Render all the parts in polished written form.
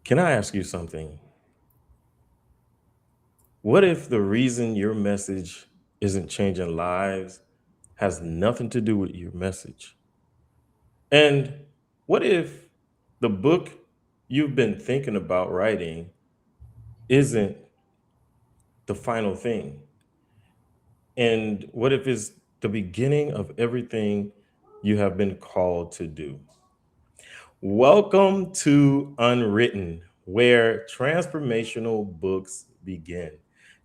Can I ask you something? What if the reason your message isn't changing lives has nothing to do with your message? And what if the book you've been thinking about writing isn't the final thing? And what if it's the beginning of everything you have been called to do? Welcome to Unwritten, where transformational books begin.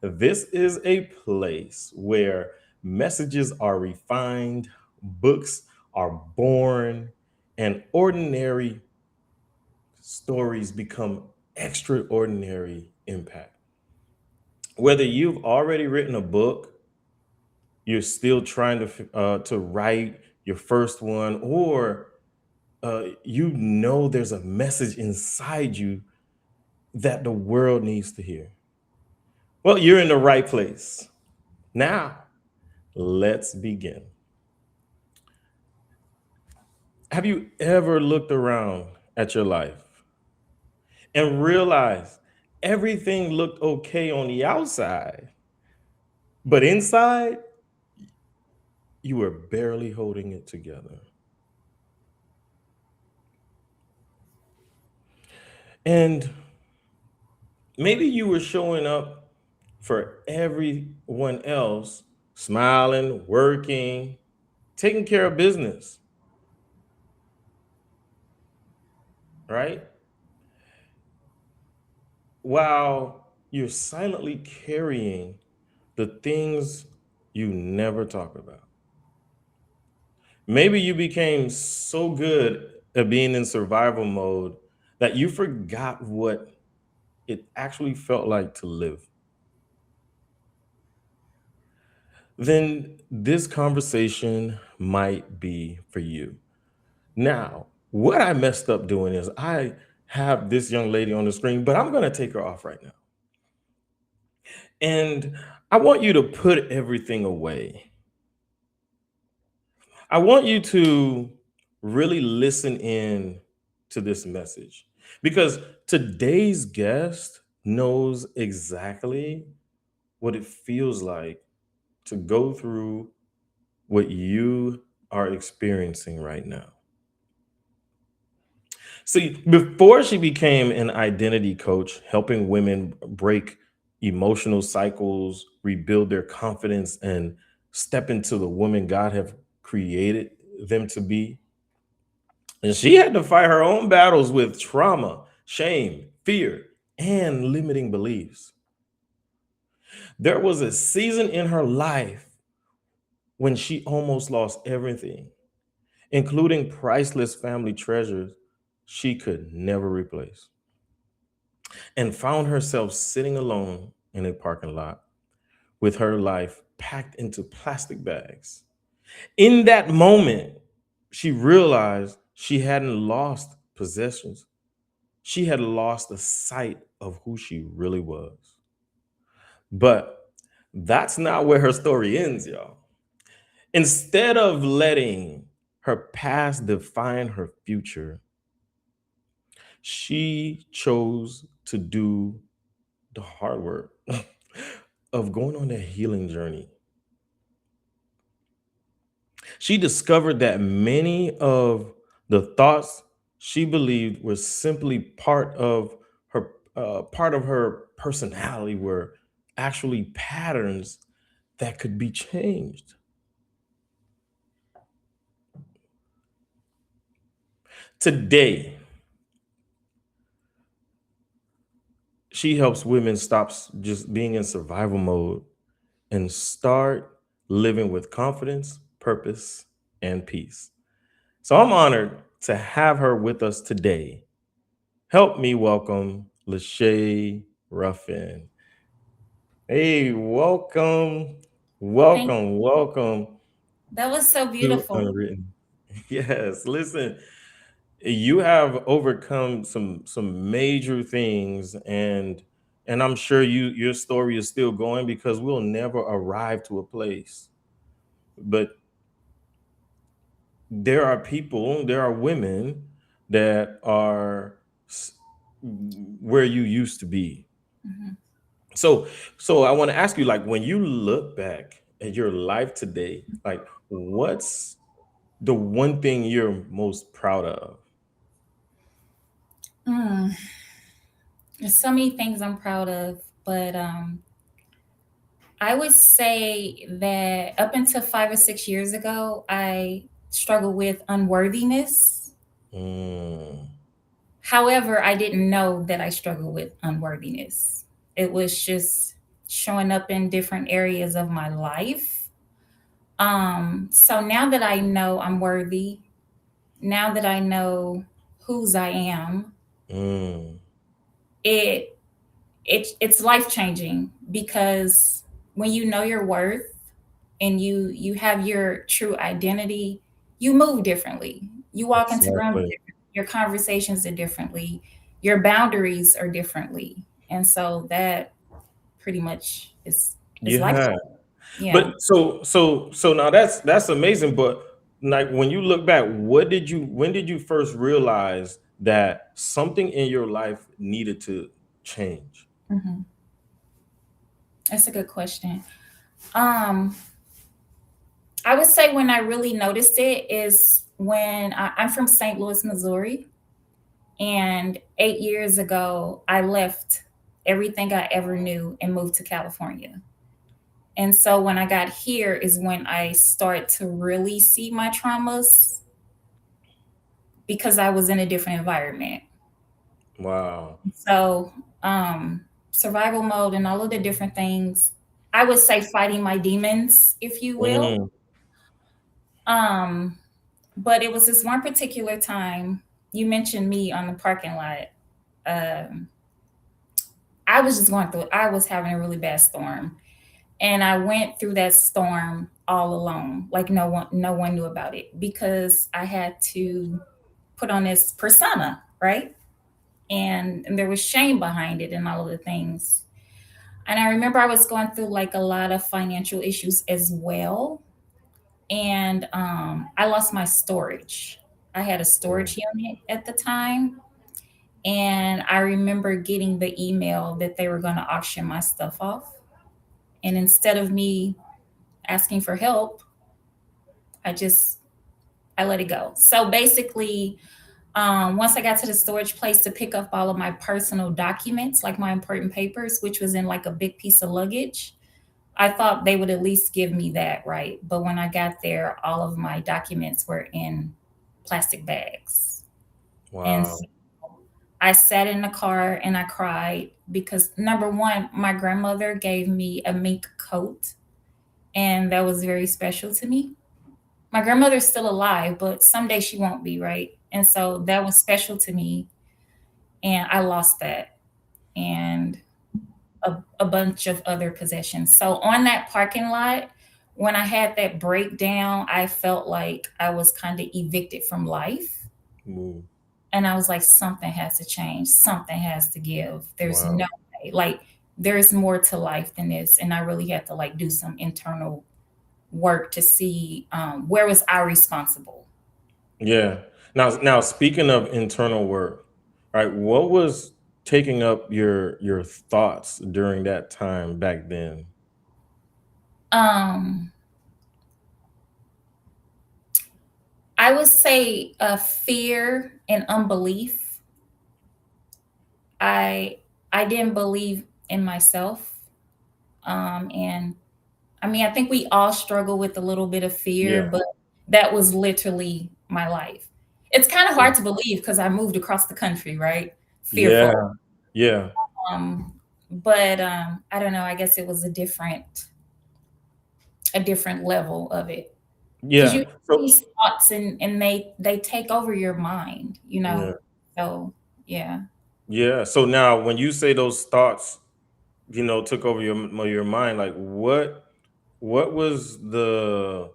This is a place where messages are refined, books are born, and ordinary stories become extraordinary impact. Whether you've already written a book, you're still trying to write your first one, or you know there's a message inside you that the world needs to hear. Well, you're in the right place. Now, let's begin. Have you ever looked around at your life and realized everything looked okay on the outside, but inside, you were barely holding it together? And maybe you were showing up for everyone else, smiling, working, taking care of business, right? While you're silently carrying the things you never talk about. Maybe you became so good at being in survival mode that you forgot what it actually felt like to live. Then this conversation might be for you. Now, what I messed up doing is I have this young lady on the screen, but I'm going to take her off right now. And I want you to put everything away. I want you to really listen in to this message because today's guest knows exactly what it feels like to go through what you are experiencing right now. See, before she became an identity coach, helping women break emotional cycles, rebuild their confidence, and step into the woman God have created them to be, and she had to fight her own battles with trauma, shame, fear, and limiting beliefs. There was a season in her life when she almost lost everything, including priceless family treasures she could never replace, and found herself sitting alone in a parking lot with her life packed into plastic bags. In that moment, she realized she hadn't lost possessions. She had lost the sight of who she really was. But that's not where her story ends, y'all. Instead of letting her past define her future, she chose to do the hard work of going on a healing journey. She discovered that many of the thoughts she believed were simply part of her personality were actually patterns that could be changed. Today, she helps women just being in survival mode and start living with confidence, purpose, and peace. So I'm honored to have her with us today. Help me welcome Ly'Shea Ruffin. Hey, welcome, Thank welcome That was so to beautiful. Unwritten. Yes, listen, you have overcome some major things, and I'm sure your story is still going because we'll never arrive to a place. But there are women that are s- where you used to be. Mhm. So so I want to ask you, like, when you look back at your life today, like, what's the one thing you're most proud of? Mm, there's so many things I'm proud of, but I would say that up until 5 or 6 years ago, I struggled with unworthiness. Mm, However, I didn't know that I struggled with unworthiness. It was just showing up in different areas of my life. So now that I know I'm worthy, now that I know whose I am, mm, it it's life changing because when you know your worth and you have your true identity, you move differently. You walk into rooms exactly. differently, your conversations are differently, your boundaries are differently, and so that pretty much is life Yeah. changing. Yeah. But so now that's amazing. But like, when you look back, when did you first realize that something in your life needed to change? Hmm. That's a good question. Um, I would say when I really noticed it is when I'm from St. Louis, Missouri. And 8 years ago, I left everything I ever knew and moved to California. And so when I got here is when I start to really see my traumas because I was in a different environment. Wow. So survival mode and all of the different things, I would say fighting my demons, if you will. Mm, Um, but it was this one particular time you mentioned me on the parking lot. Um, I was just going through, I was having a really bad storm. And I went through that storm all alone. Like no one knew about it because I had to put on this persona, right? And there was shame behind it and all of the things. And I remember I was going through like a lot of financial issues as well. And I lost my storage. I had a mm, storage unit at the time. And I remember getting the email that they were going to auction my stuff off. And instead of me asking for help, I just I let it go. So basically, once I got to the storage place to pick up all of my personal documents, like my important papers, which was in like a big piece of luggage, I thought they would at least give me that, right? But when I got there, all of my documents were in plastic bags. And wow. so I sat in the car and I cried because number one, my grandmother gave me a mink coat, and that was very special to me. My grandmother's still alive, but someday she won't be, right? And so that was special to me. And I lost that and a bunch of other possessions. So on that parking lot, when I had that breakdown, I felt like I was kind of evicted from life. Mm, And I was like, something has to change, something has to give. There's no wow. way. Like, there's more to life than this. And I really had to like do some internal work to see where was I responsible. Yeah. Now speaking of internal work, right? What was taking up your thoughts during that time back then? Um, I would say fear and unbelief. I I didn't believe in myself, and I mean I think we all struggle with a little bit of fear, Yeah. but that was literally my life. It's kind of hard to believe because I moved across the country, right? Yeah. Fearful, Yeah. um, but I don't know. I guess it was a different level of it because you Yeah. have So these thoughts and they take over your mind, you know. yeah. So yeah. Yeah. So now when you say those thoughts, took over your mind, like, what was the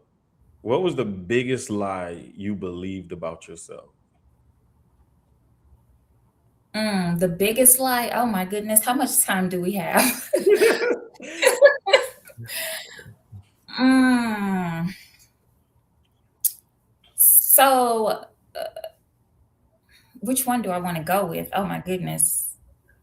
biggest lie you believed about yourself? The biggest lie. Oh my goodness, how much time do we have? mm, so, which one do I want to go with? Oh my goodness.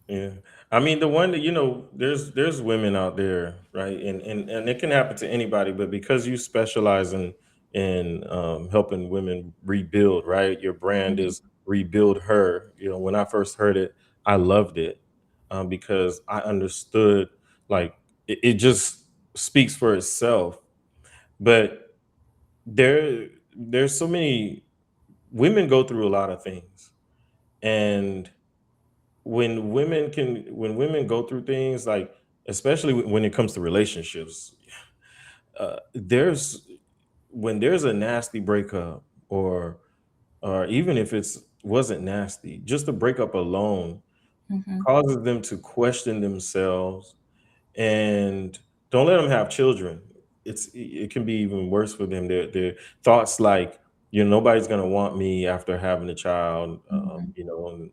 Yeah. I mean, the one that, there's women out there, right? And it can happen to anybody, but because you specialize in helping women rebuild, right? Your brand Mhm, is rebuild her. When I first heard it, I loved it, because I understood, like, it just speaks for itself. But there's so many women go through a lot of things, and when women go through things, like, especially when it comes to relationships, there's when there's a nasty breakup, or even if it's wasn't nasty, just the breakup alone mhm, causes them to question themselves, and don't let them have children. It can be even worse for them. Their thoughts, like, nobody's gonna want me after having a child, mhm, and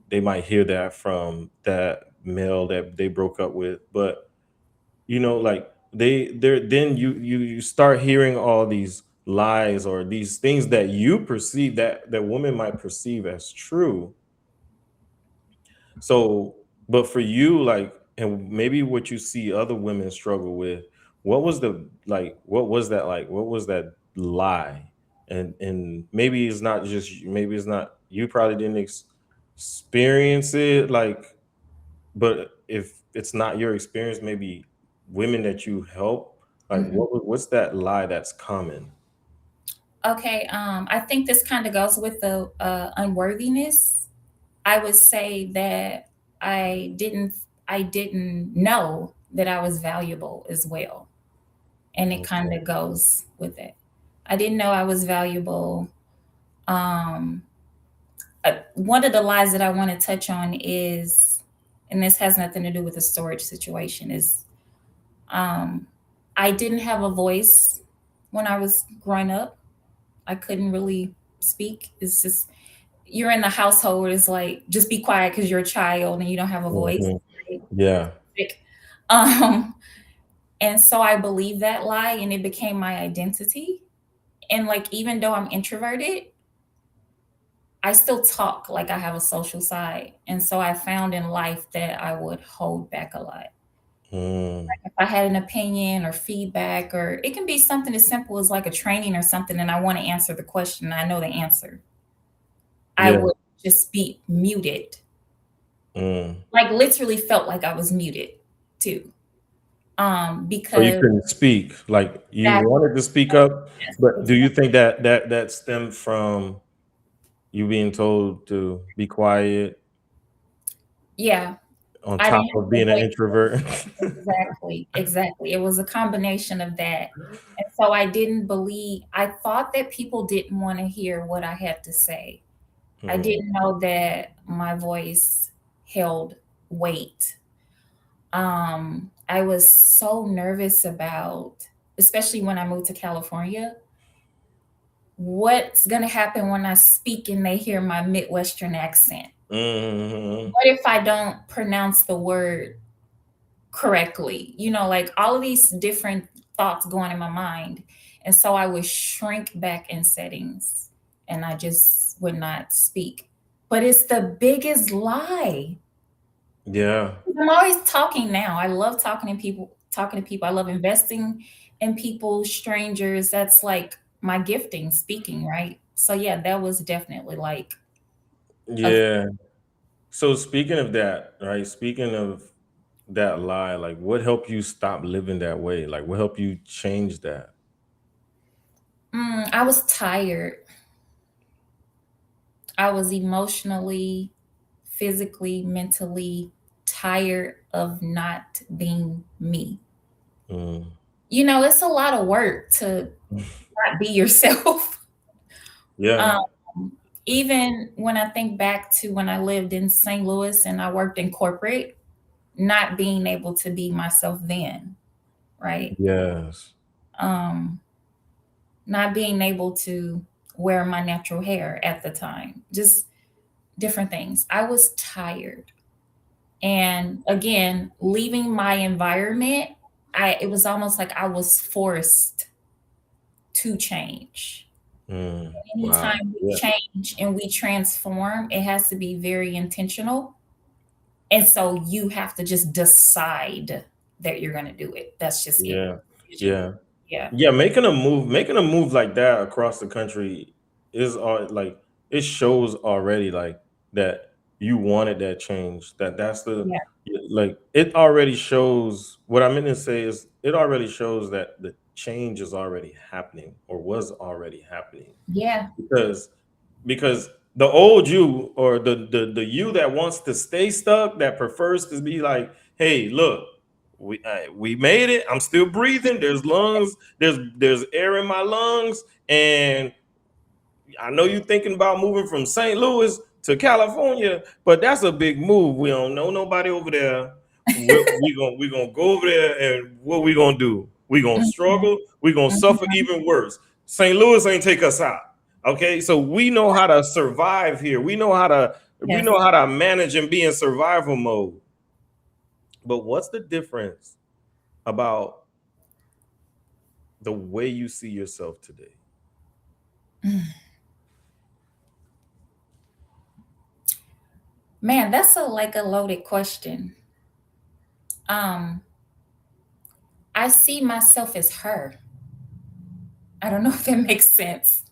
they might hear that from that male that they broke up with. But like, they're then you start hearing all these lies, or these things that you perceive, that women might perceive as true. So, but for you, like, and maybe what you see other women struggle with, what was that, like, what was that lie? And maybe it's not just maybe it's not you, probably didn't experience it, like, but if it's not your experience, maybe women that you help, like, mhm. what's that lie that's common? Okay, I think this kind of goes with the unworthiness. I would say that I didn't I didn't know that I was valuable as well, and it kind Okay. of goes with it. I didn't know I was valuable. Um, One of the lies that I want to touch on is, and this has nothing to do with the storage situation, is um, I didn't have a voice when I was growing up. I couldn't really speak. It's just you're in the household where it's like just be quiet because you're a child and you don't have a voice. Mhm. Right? Yeah. Like, Um, and so I believed that lie and it became my identity. And like even though I'm introverted, I still talk like I have a social side. And so I found in life that I would hold back a lot. Mm. If I had an opinion or feedback, or it can be something as simple as like a training or something, and I want to answer the question, and I know the answer, I Yeah. would just be muted. Mm. Like literally felt like I was muted too. So you Because couldn't speak, like, you that wanted to speak yes, up, yes, but do you exactly. think that stemmed from you being told to be quiet, Yeah, on I top didn't of have a being an voice. introvert? Exactly, exactly. It was a combination of that. And so I didn't believe, I thought that people didn't want to hear what I had to say. I Mm. didn't know that my voice held weight. I was so nervous about, especially when I moved to California, what's going to happen when I speak and they hear my Midwestern accent? Mhm. What if I don't pronounce the word correctly? Like all of these different thoughts going in my mind. And so I would shrink back in settings and I just would not speak. But it's the biggest lie. Yeah. I'm always talking now. I love talking to people. I love investing in people, strangers. That's like my gifting, speaking, right? So yeah, that was definitely like a Yeah. So speaking of that, right? Speaking of that lie, like, what helped you stop living that way? Like, what helped you change that? I was tired. I was emotionally, physically, mentally tired of not being me. Mm. It's a lot of work to not be yourself. Yeah. um, Even when I think back to when I lived in St. Louis and I worked in corporate, not being able to be myself then, right? Yes. Um, Not being able to wear my natural hair at the time, just different things. I was tired. And again, leaving my environment, it was almost like I was forced to change. Mm. Wow. Anytime we Yeah. change and we transform, it has to be very intentional. And so you have to just decide that you're going to do it. That's just it. Yeah. Decision. Yeah. Yeah. Yeah, making a move like that across the country is like it shows already like that you wanted that change. That's the Yeah. like it already shows what I meant to say is it already shows that the change is already happening or was already happening Yeah. because because the old you or the you that wants to stay stuck that prefers to be like, hey, look, we made it, I'm still breathing, there's lungs, there's air in my lungs, and I know you're thinking about moving from St. Louis to California, but that's a big move. We don't know nobody over there. We gonna go over there, and what we gonna do? We gonna Mhm, struggle. We gonna suffer mhm. even worse. St. Louis ain't take us out. Okay, so we know how to survive here. We Yes. know how to manage and be in survival mode. But what's the difference about the way you see yourself today? Man, that's a loaded question. Um, I see myself as her. I don't know if that makes sense.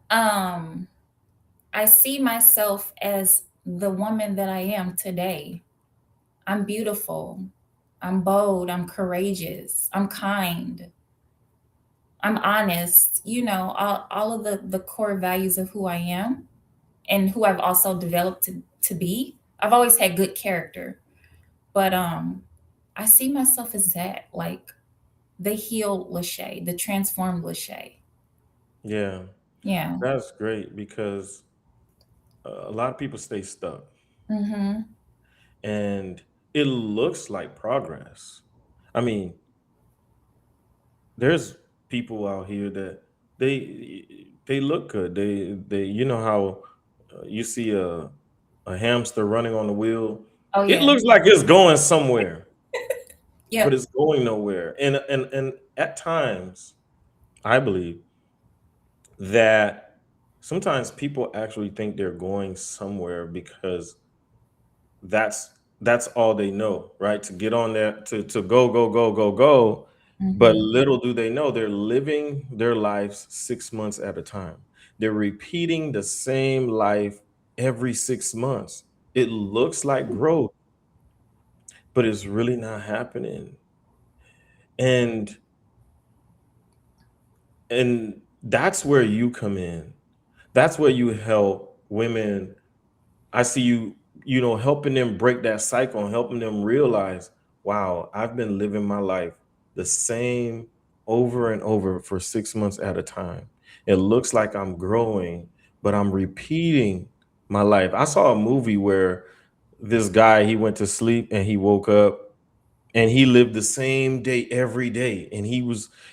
Um, I see myself as the woman that I am today. I'm beautiful. I'm bold. I'm courageous. I'm kind. I'm honest. All of the core values of who I am and who I've also developed to be. I've always had good character, but I see myself as that, like the healed Ly'Shea, the transformed Ly'Shea. Yeah, Yeah. that's great because a lot of people stay stuck Mm-hmm. and it looks like progress. I mean, there's people out here that they look good. They you know how you see a hamster running on the wheel. Oh It yeah. looks like it's going somewhere, but Yep. it's going nowhere. And at times, I believe that sometimes people actually think they're going somewhere because that's all they know, right? To get on there, to go. But Mm-hmm. little do they know they're living their lives 6 months at a time. They're repeating the same life every 6 months. It looks like growth, but it's really not happening. And and that's where you come in. That's where you help women. I see you, helping them break that cycle and helping them realize, wow, I've been living my life the same over and over for 6 months at a time. It looks like I'm growing, but I'm repeating my life. I saw a movie where this guy, he went to sleep and he woke up and he lived the same day every day.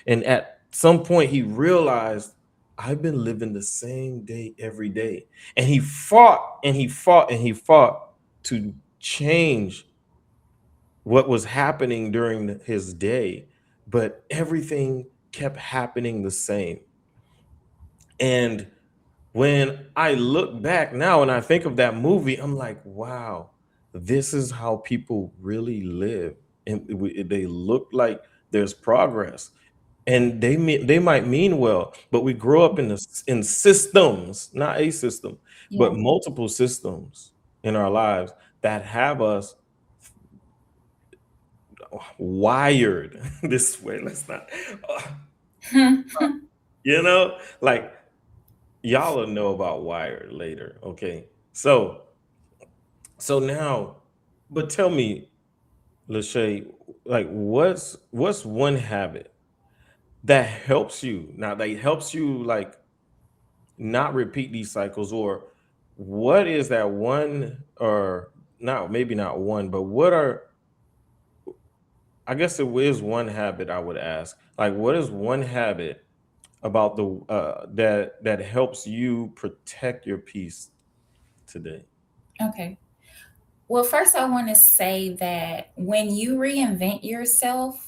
And at some point he realized I've been living the same day every day. And he fought and he fought and he fought to change what was happening during his day, but everything kept happening the same. And when I look back now and I think of that movie, I'm like, wow, this is how people really live. And they look like there's progress. And they might mean well, but we grow up in systems, not a system, but Yeah. multiple systems in our lives that have us wired this way. Let's not, like y'all will know about wired later. Okay. So now, but tell me, Lachey, like what's one habit that helps you now that helps you like not repeat these cycles, or what is that one, or not maybe not one, but what are, I guess it is one habit I would ask. Like what is one habit about the that helps you protect your peace today? Okay. Well, first I want to say that when you reinvent yourself,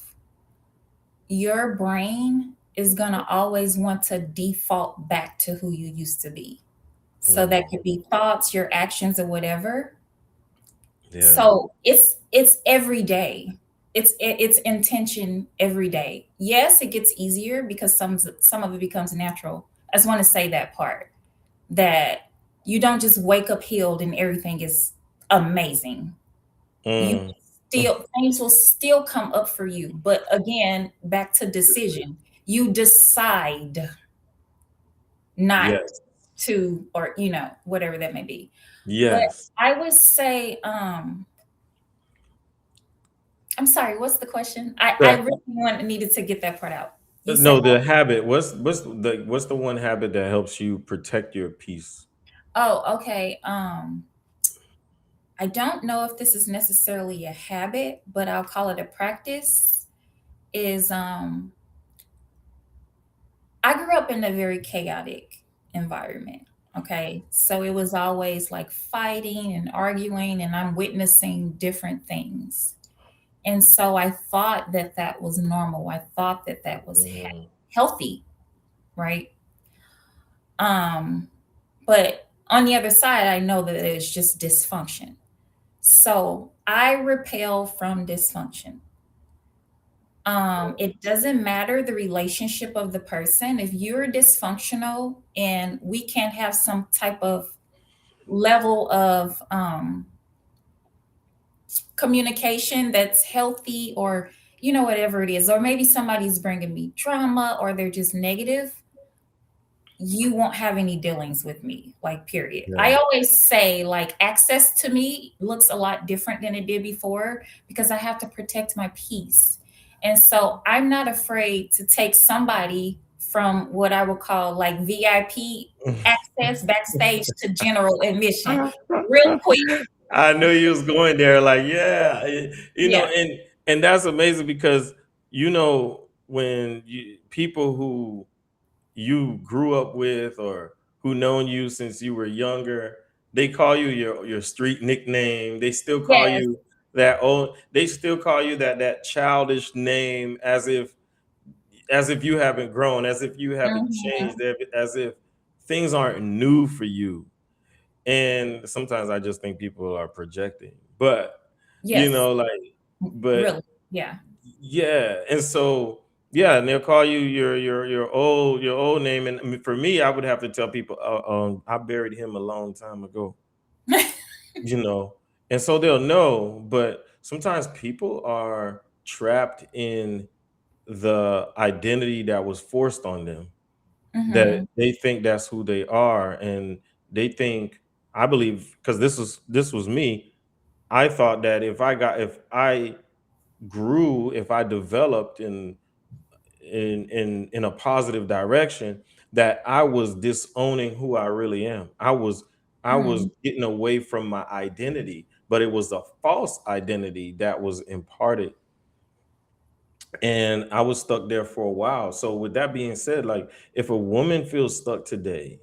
your brain is going to always want to default back to who you used to be. So that Mhm. could be thoughts, your actions, or whatever. Yeah. So it's every day. It's intention every day. Yes, it gets easier because some of it becomes natural. I just want to say that part, that you don't just wake up healed and everything is amazing. You Mm. still, things will still come up for you, but again, back to decision. You decide not Yes. to, or whatever that may be. But Yes. I would say, I'm sorry, what's the question? I The, really needed to get that part out. You said, no, the habit. What's the one habit that helps you protect your peace? oh, okay. I don't know if this is necessarily a habit, but I'll call it a practice. Is I grew up in a very chaotic environment. Okay. So it was always like fighting and arguing, and I'm witnessing different things. And so I thought that that was normal. I thought that that was Mm. healthy, right? Um, but on the other side, I know that it's just dysfunction. So I repel from dysfunction. It doesn't matter the relationship of the person. If you're dysfunctional and we can't have some type of level of communication that's healthy, or whatever it is, or maybe somebody's bringing me drama or they're just negative, you won't have any dealings with me, like, period. Yeah. I always say, like, access to me looks a lot different than it did before because I have to protect my peace. And so I'm not afraid to take somebody from what I would call like VIP access backstage to general admission real quick. I knew you was going there. Like, yeah, Yeah. and that's amazing because when people who you grew up with or who known you since you were younger, they call you your street nickname. They still call Yes. you that old. They still call you that childish name, as if you haven't grown, as if you haven't Mhm. changed, as if things aren't new for you. And sometimes I just think people are projecting, but Yes. like, but Really. Yeah. yeah, and so yeah, and they'll call you your old name, and I mean, for me, I would have to tell people, I buried him a long time ago, you know, and so they'll know. But sometimes people are trapped in the identity that was forced on them, that Mhm. they think that's who they are, and they think, I believe, because this was me. I thought that if I grew, if I developed in a positive direction, that I was disowning who I really am. I was Mhm. getting away from my identity, but it was a false identity that was imparted, and I was stuck there for a while. So with that being said, like, if a woman feels stuck today,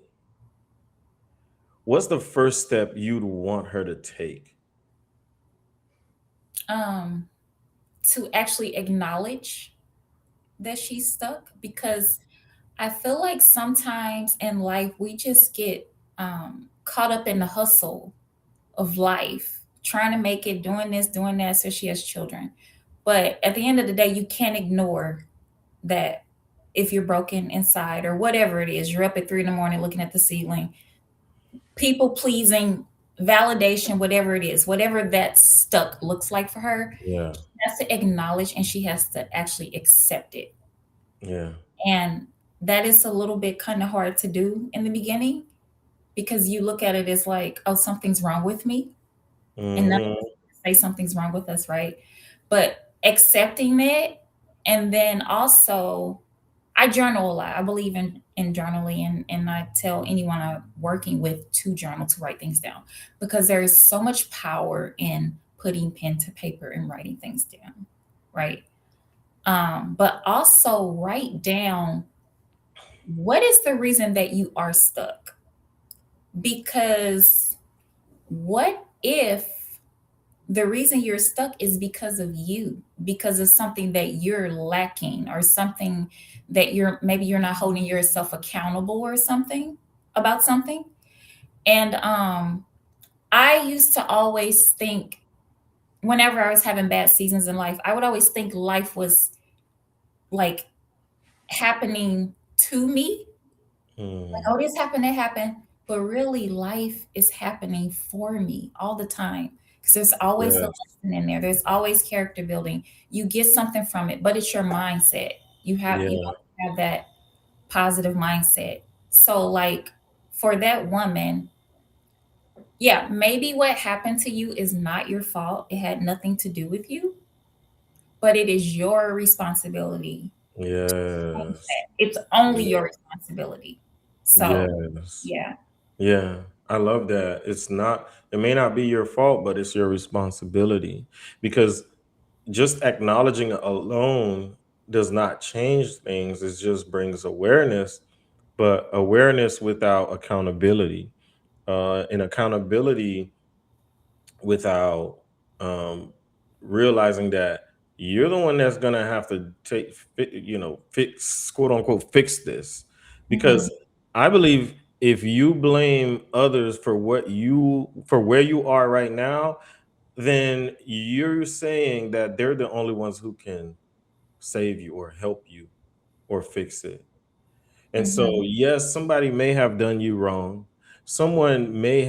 what's the first step you'd want her to take? Um, to actually acknowledge that she's stuck, because I feel like sometimes in life we just get caught up in the hustle of life, trying to make it, doing this, doing that, so she has children. But at the end of the day, you can't ignore that if you're broken inside or whatever it is, you're up at 3 in the morning looking at the ceiling, people pleasing, validation, whatever it is, whatever that stuck looks like for her, Yeah, she has to acknowledge and she has to actually accept it. yeah. And that is a little bit kind of hard to do in the beginning because you look at it as like, oh, something's wrong with me. And none of us Hmm. say something's wrong with us, right? But accepting it, and then also, I journal a lot. I believe in journaling, and I tell anyone I'm working with to journal, to write things down, because there is so much power in putting pen to paper and writing things down, right? But also write down, what is the reason that you are stuck? Because what if the reason you're stuck is because of you, because of something that you're lacking, or something that you're not holding yourself accountable, or something about something. And I used to always think whenever I was having bad seasons in life, I would always think life was like happening to me. Like, Mm. oh, this happened, that happened. But really, life is happening for me all the time. Because there's always a Yes. lesson in there. There's always character building. You get something from it, but it's your mindset. You Yeah. have to have that positive mindset. So like for that woman, yeah, maybe what happened to you is not your fault. It had nothing to do with you, but it is your responsibility. Yes. It's only Yeah. your responsibility. So, Yes. yeah. Yeah. I love that. It may not be your fault, but it's your responsibility, because just acknowledging alone does not change things. It just brings awareness, but awareness without accountability, and accountability without um, realizing that you're the one that's gonna have to fix, quote unquote, fix this. Mhm. Because I believe if you blame others for where you are right now, then you're saying that they're the only ones who can save you or help you or fix it. And so, Mhm. yes, somebody may have done you wrong. Someone may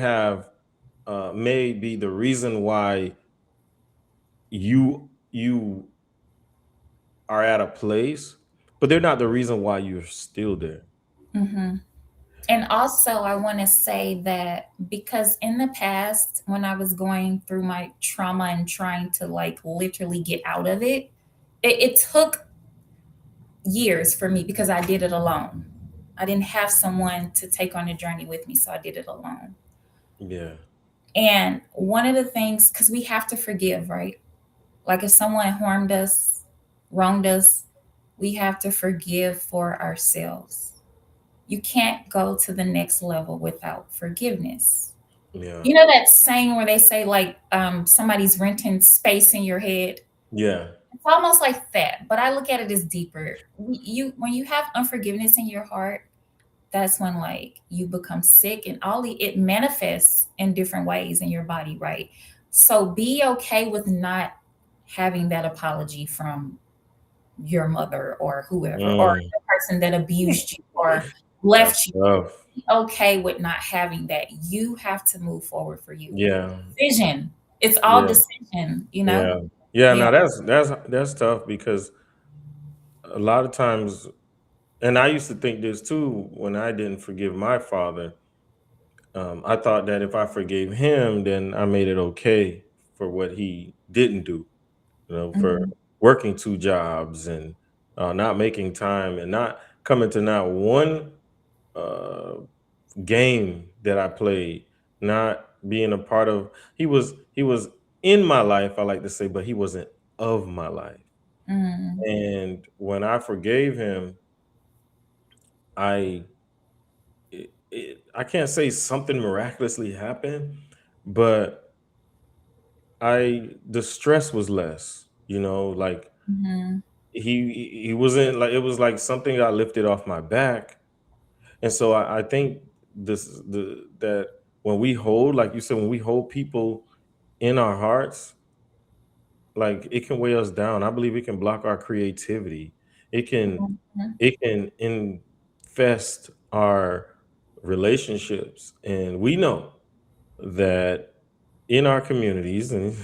be the reason why you are at a place, but they're not the reason why you're still there. Mhm. And also, I want to say that because in the past, when I was going through my trauma and trying to like literally get out of it, it took years for me because I did it alone. I didn't have someone to take on the journey with me, so I did it alone. Yeah. And one of the things, because we have to forgive, right? Like if someone harmed us, wronged us, we have to forgive for ourselves. You can't go to the next level without forgiveness. Yeah. You know that saying where they say like somebody's renting space in your head? Yeah. It's almost like that, but I look at it as deeper. You when you have unforgiveness in your heart, that's when like you become sick and it manifests in different ways in your body, right? So be okay with not having that apology from your mother or whoever or Mm. the person that abused you or That's left you. tough. Be okay with not having that. You have to move forward for you. Yeah. Decision. It's all Yeah. decision, you know? Yeah. Yeah. Yeah. Now that's tough, because a lot of times, and I used to think this too when I didn't forgive my father. I thought that if I forgave him, then I made it okay for what he didn't do, for Mhm. working two jobs and not making time and not coming to not one uh, game that I played, not being a part of. He was in my life, I like to say, but he wasn't of my life. Mm. And when I forgave him, I I can't say something miraculously happened, but the stress was less. Like Mhm. he wasn't, like, it was like something got lifted off my back. And so I think that when we hold, like you said, when we hold people in our hearts, like, it can weigh us down. I believe it can block our creativity. It can Mhm. it can infest our relationships. And we know that in our communities and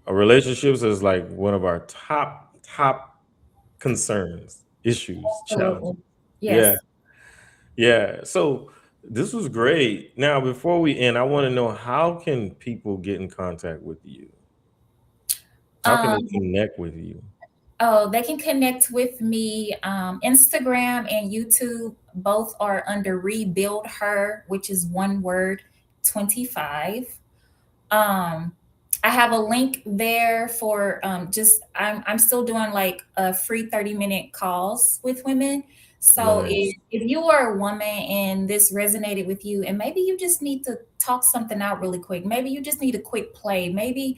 our relationships is like one of our top concerns, issues, challenges. Absolutely. Yeah. Yes. Yeah. So this was great. Now, before we end, I want to know, how can people get in contact with you? How can they Um, connect with you? oh, they can connect with me. Instagram and YouTube both are under Rebuild Her, which is one word, 25. Um, I have a link there for just I'm still doing like a free 30-minute calls with women. So Nice. if you are a woman and this resonated with you, and maybe you just need to talk something out really quick, maybe you just need a quick play, maybe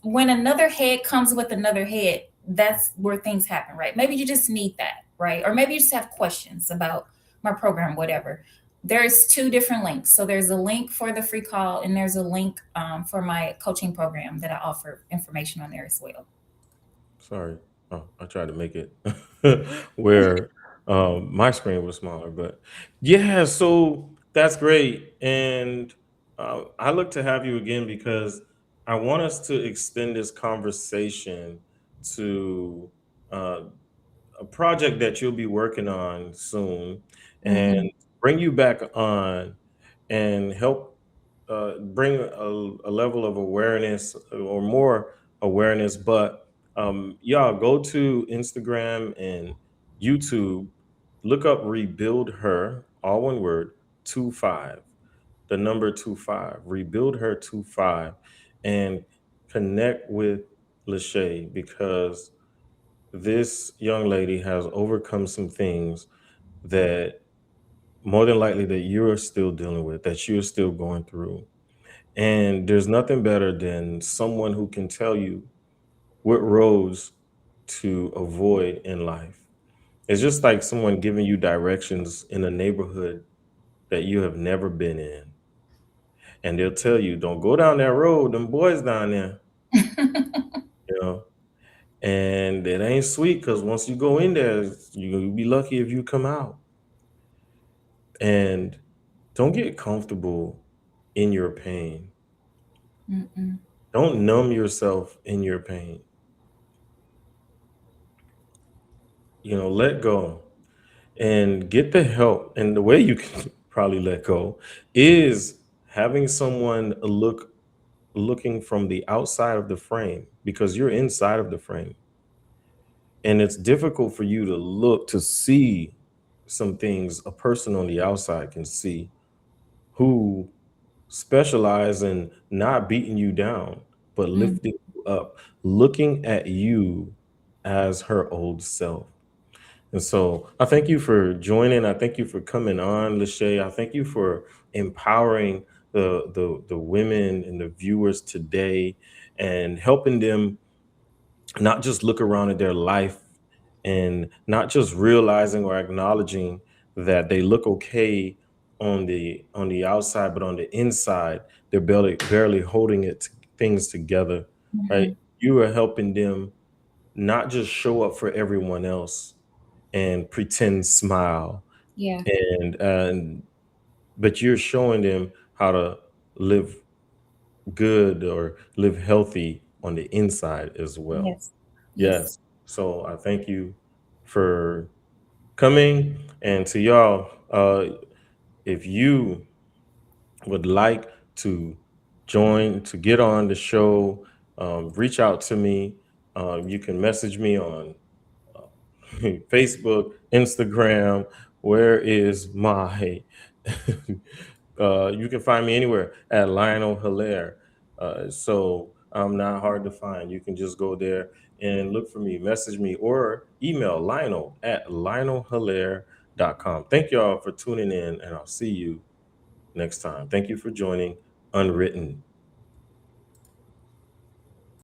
when another head comes with another head, that's where things happen, right? Maybe you just need that, right? Or maybe you just have questions about my program, whatever. There's two different links. So there's a link for the free call, and there's a link for my coaching program that I offer information on there as well. Sorry. Oh, I tried to make it where my screen was smaller, but yeah, so that's great. And I look to have you again because I want us to extend this conversation to uh, a project that you'll be working on soon and Hmm. bring you back on and help bring a level of awareness or more awareness. But y'all go to Instagram and YouTube, look up Rebuild Her, all one word, 25, the number 25, Rebuild Her 25, and connect with Ly'Shea because this young lady has overcome some things that more than likely that you're still dealing with, that you're still going through. And there's nothing better than someone who can tell you what roads to avoid in life. It's just like someone giving you directions in a neighborhood that you have never been in. And they'll tell you, don't go down that road, them boys down there, you know. And it ain't sweet because once you go in there, you'll be lucky if you come out. And don't get comfortable in your pain. Mm-mm. Don't numb yourself in your pain. Let go and get the help. And the way you can probably let go is having someone looking from the outside of the frame because you're inside of the frame. And it's difficult for you to look to see some things a person on the outside can see who specialize in not beating you down, but Mm. lifting you up, looking at you as her old self. And so I thank you for joining. I thank you for coming on, Ly'Shea. I thank you for empowering the women and the viewers today and helping them not just look around at their life and not just realizing or acknowledging that they look okay on the outside, but on the inside they're barely holding things together, right? Mhm. You are helping them not just show up for everyone else and pretend smile Yeah. and but you're showing them how to live good or live healthy on the inside as well. Yes. Yes. Yes. So I thank you for coming. And to y'all, if you would like to to get on the show, reach out to me. You can message me on uh, Facebook, Instagram. Where is my you can find me anywhere at Lionel Hilaire. So I'm not hard to find. You can just go there and look for me, message me, or email Lionel at lionelhilaire.com. Thank y'all for tuning in, and I'll see you next time. Thank you for joining Unwritten.